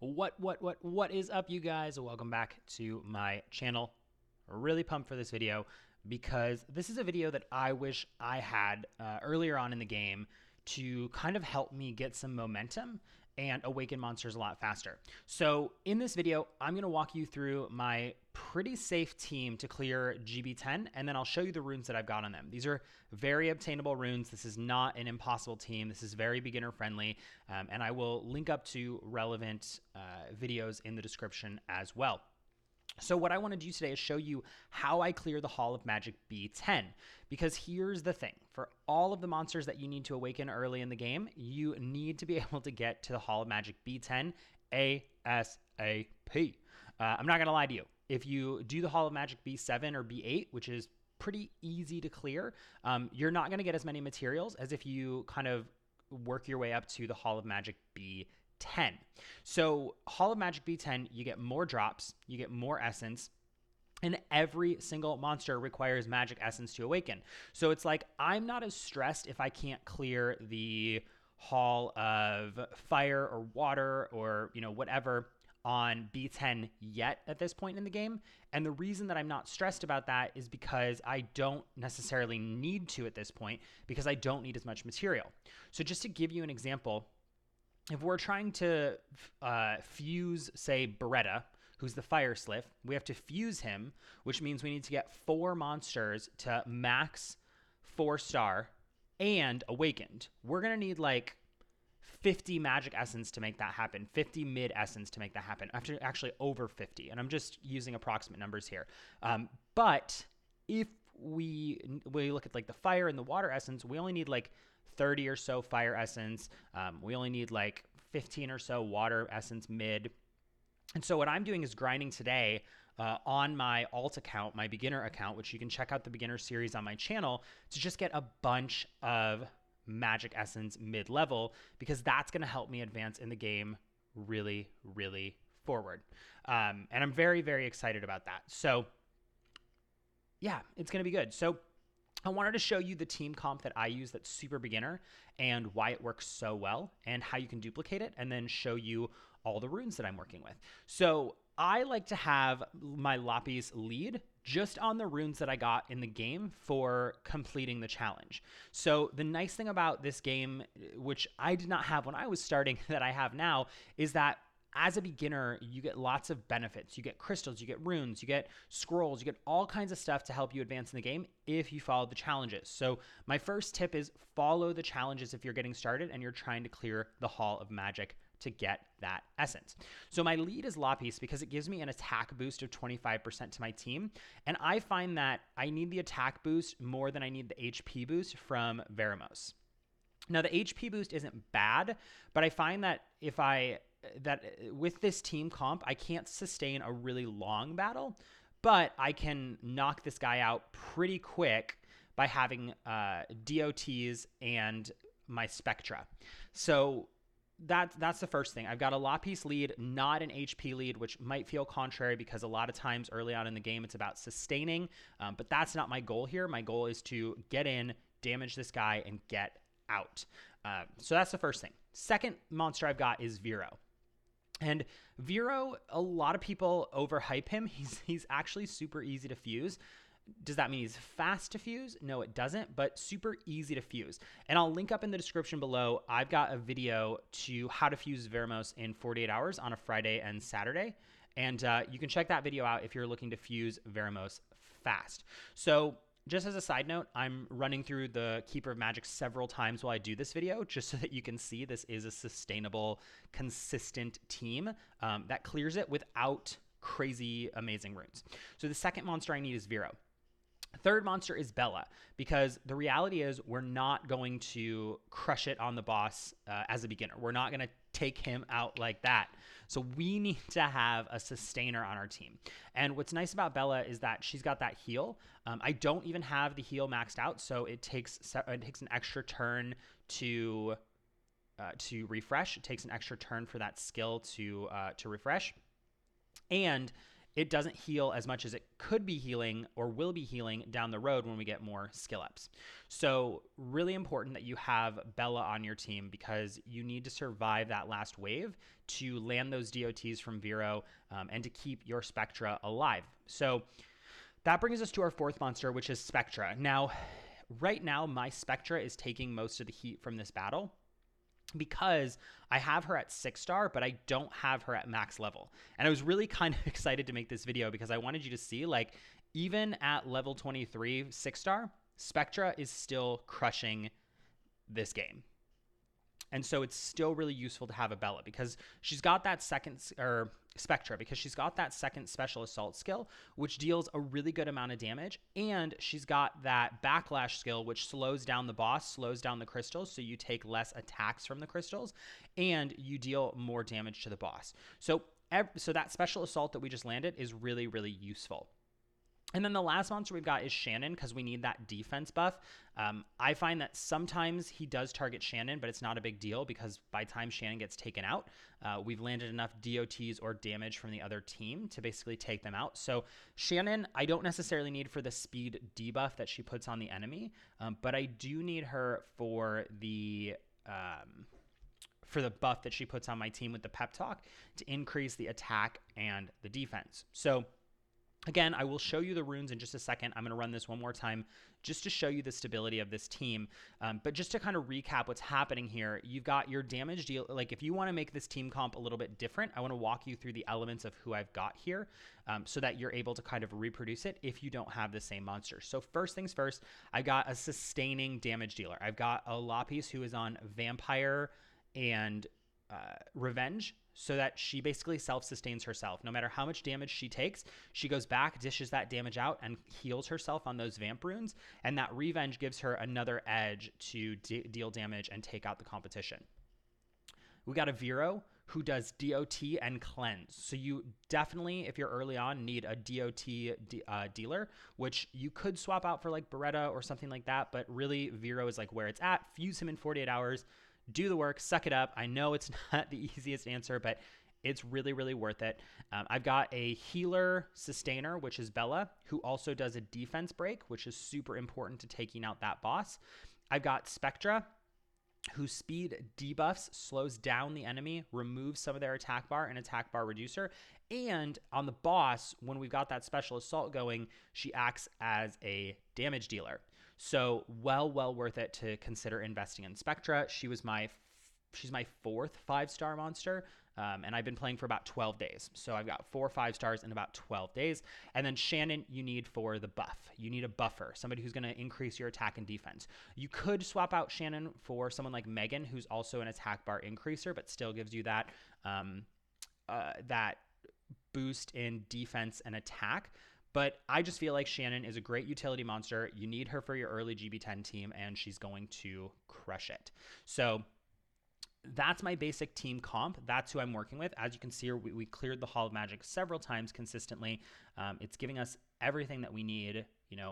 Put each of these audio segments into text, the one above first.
What is up, you guys? Welcome back to my channel. Really pumped for this video because this is a video that I wish I had earlier on in the game to kind of help me get some momentum and awaken monsters a lot faster. So in this video, I'm going to walk you through my pretty safe team to clear GB10, and then I'll show you the runes that I've got on them. These are very obtainable runes. This is not an impossible team. This is very beginner friendly, and I will link up to relevant videos in the description as well. So what I want to do today is show you how I clear the Hall of Magic B10, because here's the thing. For all of the monsters that you need to awaken early in the game, you need to be able to get to the Hall of Magic B10 ASAP. I'm not going to lie to you. If you do the Hall of Magic B7 or B8, which is pretty easy to clear, you're not going to get as many materials as if you kind of work your way up to the Hall of Magic B10. So Hall of Magic B10, you get more drops, you get more essence, and every single monster requires magic essence to awaken. So it's like, I'm not as stressed if I can't clear the Hall of Fire or Water or, whatever on B10 yet at this point in the game. And the reason that I'm not stressed about that is because I don't necessarily need to at this point, because I don't need as much material. So just to give you an example, if we're trying to fuse, say, Beretta, who's the Fire Sliff, we have to fuse him, which means we need to get 4 monsters to max 4-star and awakened. We're going to need like 50 magic essence to make that happen, 50 mid essence to make that happen, actually over 50. And I'm just using approximate numbers here. But if we look at like the fire and the water essence, we only need like 30 or so fire essence. We only need like 15 or so water essence mid. And so what I'm doing is grinding today on my alt account, my beginner account, which you can check out the beginner series on my channel, to just get a bunch of magic essence mid level, because that's going to help me advance in the game really, really forward. And I'm very, very excited about that. So yeah, it's going to be good. So I wanted to show you the team comp that I use that's super beginner and why it works so well and how you can duplicate it, and then show you all the runes that I'm working with. So I like to have my Lapis lead just on the runes that I got in the game for completing the challenge. So the nice thing about this game, which I did not have when I was starting, that I have now, is that as a beginner, you get lots of benefits. You get crystals, you get runes, you get scrolls, you get all kinds of stuff to help you advance in the game if you follow the challenges. So my first tip is follow the challenges if you're getting started and you're trying to clear the Hall of Magic to get that essence. So my lead is Lapis because it gives me an attack boost of 25% to my team. And I find that I need the attack boost more than I need the HP boost from Veromos. Now the HP boost isn't bad, but I find that with this team comp, I can't sustain a really long battle, but I can knock this guy out pretty quick by having DOTs and my Spectra. So that's the first thing. I've got a Lapis lead, not an HP lead, which might feel contrary because a lot of times early on in the game, it's about sustaining, but that's not my goal here. My goal is to get in, damage this guy, and get out. So that's the first thing. Second monster I've got is Vero. And Vero, a lot of people overhype him. He's actually super easy to fuse. Does that mean he's fast to fuse? No, it doesn't, but super easy to fuse. And I'll link up in the description below. I've got a video to how to fuse Veromos in 48 hours on a Friday and Saturday. And you can check that video out if you're looking to fuse Veromos fast. So just as a side note, I'm running through the Keeper of Magic several times while I do this video, just so that you can see this is a sustainable, consistent team that clears it without crazy, amazing runes. So the second monster I need is Vero. Third monster is Bella, because the reality is we're not going to crush it on the boss as a beginner. We're not going to take him out like that. So we need to have a sustainer on our team. And what's nice about Bella is that she's got that heal. I don't even have the heal maxed out, so it takes an extra turn to refresh. It takes an extra turn for that skill to refresh. And it doesn't heal as much as it could be healing or will be healing down the road when we get more skill ups. So really important that you have Bella on your team because you need to survive that last wave to land those DOTs from Vero and to keep your Spectra alive. So that brings us to our fourth monster, which is Spectra. Now, right now, my Spectra is taking most of the heat from this battle because I have her at 6-star, but I don't have her at max level. And I was really kind of excited to make this video because I wanted you to see, like, even at level 23, 6-star, Spectra is still crushing this game. And so it's still really useful to have a Bella because she's got that Spectra, because she's got that second special assault skill, which deals a really good amount of damage. And she's got that backlash skill, which slows down the boss, slows down the crystals. So you take less attacks from the crystals and you deal more damage to the boss. So that special assault that we just landed is really, really useful. And then the last monster we've got is Shannon because we need that defense buff. I find that sometimes he does target Shannon, but it's not a big deal because by the time Shannon gets taken out, we've landed enough DOTs or damage from the other team to basically take them out. So Shannon, I don't necessarily need for the speed debuff that she puts on the enemy, but I do need her for the buff that she puts on my team with the pep talk to increase the attack and the defense. So again, I will show you the runes in just a second. I'm going to run this one more time just to show you the stability of this team. But just to kind of recap what's happening here, you've got your damage deal. Like if you want to make this team comp a little bit different, I want to walk you through the elements of who I've got here so that you're able to kind of reproduce it if you don't have the same monster. So first things first, I've got a sustaining damage dealer. I've got a Lapis who is on Vampire and Revenge, so that she basically self-sustains herself. No matter how much damage she takes, she goes back, dishes that damage out, and heals herself on those Vamp runes, and that Revenge gives her another edge to deal damage and take out the competition. We got a Vero who does DOT and Cleanse. So you definitely, if you're early on, need a DOT dealer, which you could swap out for like Beretta or something like that, but really Vero is like where it's at. Fuse him in 48 hours. Do the work, suck it up. I know it's not the easiest answer, but it's really, really worth it. I've got a healer sustainer, which is Bella, who also does a defense break, which is super important to taking out that boss. I've got Spectra, whose speed debuffs, slows down the enemy, removes some of their attack bar and attack bar reducer. And on the boss, when we've got that special assault going, she acts as a damage dealer. So well worth it to consider investing in Spectra. She's my fourth 5-star monster, and I've been playing for about 12 days. So I've got 4 5-stars in about 12 days. And then Shannon, you need for the buff. You need a buffer, somebody who's going to increase your attack and defense. You could swap out Shannon for someone like Megan, who's also an attack bar increaser, but still gives you that that boost in defense and attack. But I just feel like Shannon is a great utility monster. You need her for your early GB10 team, and she's going to crush it. So that's my basic team comp. That's who I'm working with. As you can see, we cleared the Hall of Magic several times consistently. It's giving us everything that we need,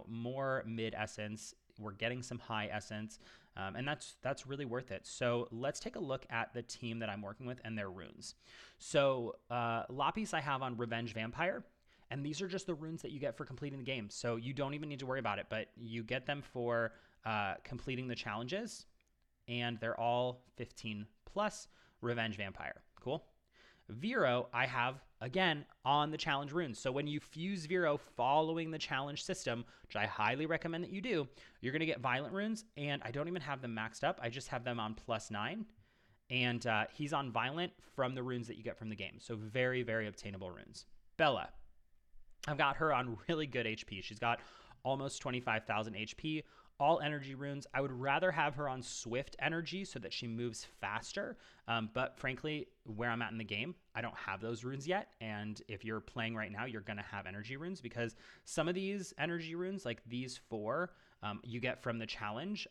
more mid essence. We're getting some high essence, and that's really worth it. So let's take a look at the team that I'm working with and their runes. So Lapis I have on Revenge Vampire. And these are just the runes that you get for completing the game. So you don't even need to worry about it, but you get them for completing the challenges. And they're all 15 plus Revenge Vampire. Cool. Vero, I have, again, on the challenge runes. So when you fuse Vero following the challenge system, which I highly recommend that you do, you're going to get Violent runes. And I don't even have them maxed up. I just have them on +9. And he's on Violent from the runes that you get from the game. So very, very obtainable runes. Bella. I've got her on really good HP. She's got almost 25,000 HP, all energy runes. I would rather have her on Swift energy so that she moves faster. But frankly, where I'm at in the game, I don't have those runes yet. And if you're playing right now, you're going to have energy runes because some of these energy runes, like these 4, you get from the challenge.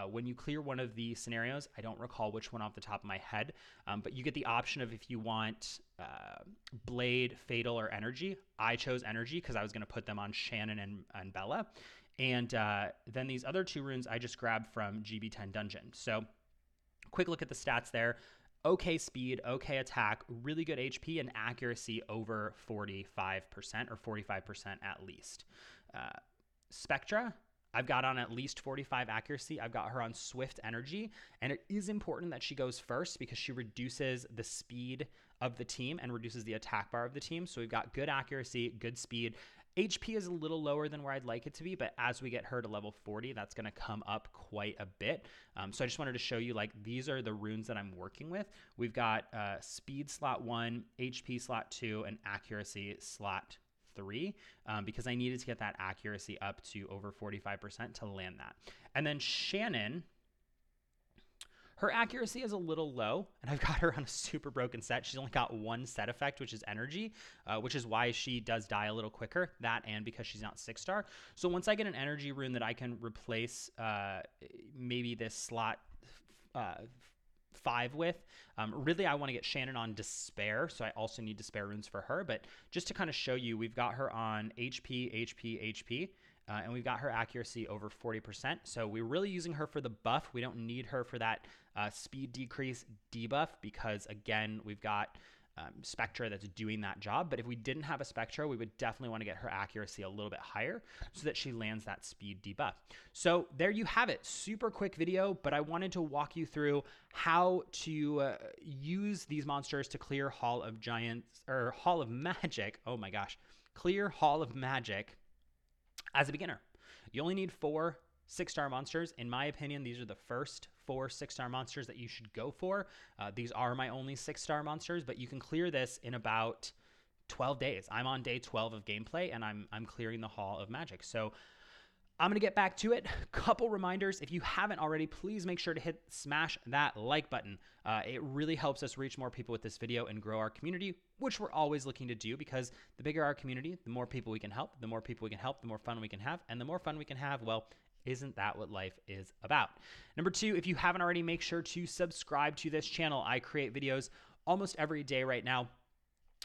When you clear one of the scenarios, I don't recall which one off the top of my head, but you get the option of if you want Blade, Fatal, or Energy. I chose Energy because I was going to put them on Shannon and Bella. And then these other 2 runes I just grabbed from GB10 Dungeon. So quick look at the stats there. okay speed, okay attack, really good HP, and accuracy over 45% or 45% at least. Spectra, I've got on at least 45 accuracy. I've got her on Swift Energy, and it is important that she goes first because she reduces the speed of the team and reduces the attack bar of the team. So we've got good accuracy, good speed. HP is a little lower than where I'd like it to be, but as we get her to level 40, that's going to come up quite a bit. So I just wanted to show you, like, these are the runes that I'm working with. We've got speed slot 1, HP slot 2, and accuracy slot 3, because I needed to get that accuracy up to over 45% to land that. And then Shannon, her accuracy is a little low, and I've got her on a super broken set. She's only got one set effect, which is energy, which is why she does die a little quicker, that and because she's not 6-star. So once I get an energy rune that I can replace maybe this slot 5 with, really I want to get Shannon on Despair, so I also need Despair runes for her. But just to kind of show you, we've got her on HP, HP, HP, and we've got her accuracy over 40%. So we're really using her for the buff. We don't need her for that speed decrease debuff because, again, we've got Spectra that's doing that job. But if we didn't have a Spectra, we would definitely want to get her accuracy a little bit higher so that she lands that speed debuff. So there you have it. Super quick video, but I wanted to walk you through how to use these monsters to clear Hall of Giants or Hall of Magic. Oh my gosh. Clear Hall of Magic as a beginner. You only need 4 6-star monsters. In my opinion, these are the first 4 6-star monsters that you should go for. These are my only 6-star monsters, but you can clear this in about 12 days. I'm on day 12 of gameplay, and I'm clearing the Hall of Magic. So I'm going to get back to it. Couple reminders. If you haven't already, please make sure to smash that like button. It really helps us reach more people with this video and grow our community, which we're always looking to do, because the bigger our community, the more people we can help. The more people we can help, the more fun we can have. And the more fun we can have, well, isn't that what life is about? Number 2, if you haven't already, make sure to subscribe to this channel. I create videos almost every day right now.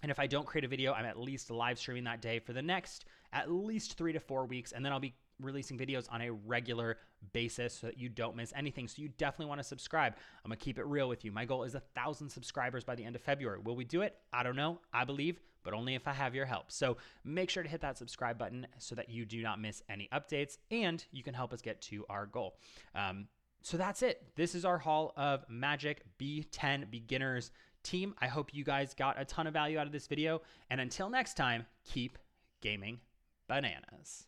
And if I don't create a video, I'm at least live streaming that day for the next at least 3 to 4 weeks. And then I'll be releasing videos on a regular basis so that you don't miss anything. So you definitely want to subscribe. I'm going to keep it real with you. My goal is 1,000 subscribers by the end of February. Will we do it? I don't know. I believe, but only if I have your help. So make sure to hit that subscribe button so that you do not miss any updates and you can help us get to our goal. So that's it. This is our Hall of Magic B10 beginners team. I hope you guys got a ton of value out of this video. And until next time, keep gaming bananas.